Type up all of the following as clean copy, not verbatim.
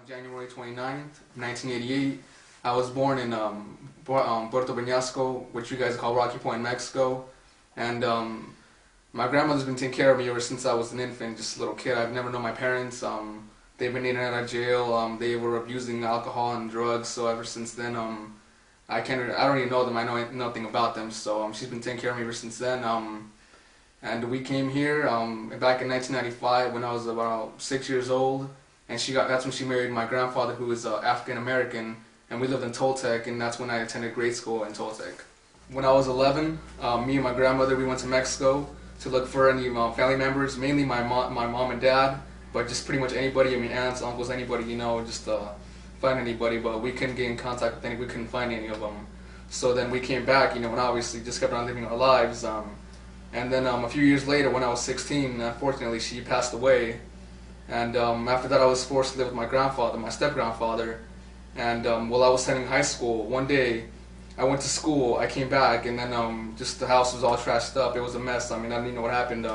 January 29th, 1988. I was born in Puerto Peñasco, which you guys call Rocky Point, Mexico. And my grandmother's been taking care of me ever since I was an infant, just a little kid. I've never known my parents. They've been in and out of jail. They were abusing alcohol and drugs. So ever since then, I don't even know them. I know nothing about them. So she's been taking care of me ever since then. And we came here back in 1995 when I was about 6 years old. And that's when she married my grandfather, who is African American, and we lived in Toltec, and that's when I attended grade school in Toltec. When I was 11, me and my grandmother, we went to Mexico to look for any family members, mainly my mom and dad, but just pretty much anybody, I mean aunts, uncles, anybody, you know, just find anybody, but we couldn't get in contact with any, we couldn't find any of them. So then we came back, you know, and obviously just kept on living our lives. And then a few years later, when I was 16, unfortunately, she passed away. And after that, I was forced to live with my grandfather, my step-grandfather. And while I was attending high school, one day I went to school, I came back, and then just the house was all trashed up. It was a mess. I mean, I didn't even know what happened.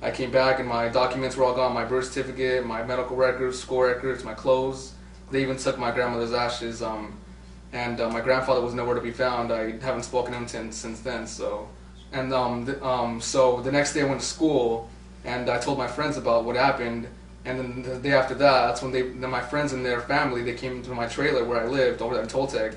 I came back and my documents were all gone, my birth certificate, my medical records, school records, my clothes. They even took my grandmother's ashes. And my grandfather was nowhere to be found. I haven't spoken to him since then. So the next day I went to school, and I told my friends about what happened. And then the day after that, that's when my friends and their family, they came to my trailer where I lived over there in Toltec,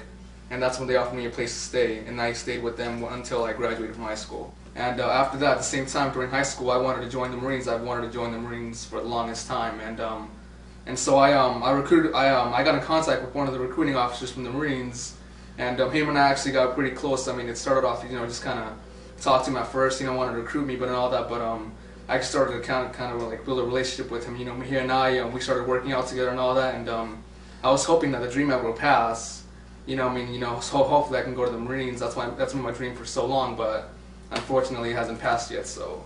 and that's when they offered me a place to stay, and I stayed with them until I graduated from high school. And after that, at the same time during high school, I wanted to join the Marines. I've wanted to join the Marines for the longest time, and so I got in contact with one of the recruiting officers from the Marines, and him and I actually got pretty close. I mean, it started off, you know, just kind of talked to him at first, you know, wanted to recruit me, but and all that, but I just started to kind of like build a relationship with him. You know, he and I, we started working out together and all that, and I was hoping that the dream ever would pass. You know, I mean, you know, so hopefully I can go to the Marines. That's been my dream for so long, but unfortunately it hasn't passed yet. So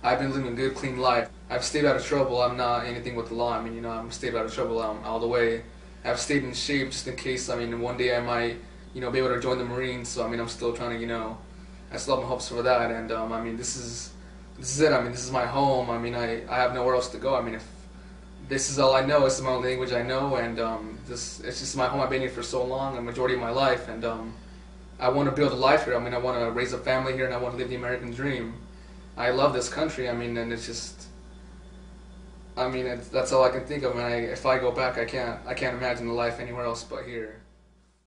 I've been living a good, clean life. I've stayed out of trouble. I'm not anything with the law. I mean, you know, I'm stayed out of trouble all the way. I've stayed in shape just in case. I mean, one day I might, you know, be able to join the Marines. So I mean, I'm still trying to, you know, I still have my hopes for that. And I mean, this is it. I mean, this is my home. I mean, I have nowhere else to go. I mean, if this is all I know, this is my own language I know, and it's just my home. I've been here for so long, a majority of my life, and I want to build a life here. I mean, I want to raise a family here, and I want to live the American dream. I love this country. I mean, and it's just, I mean, that's all I can think of. And if I go back, I can't imagine the life anywhere else but here.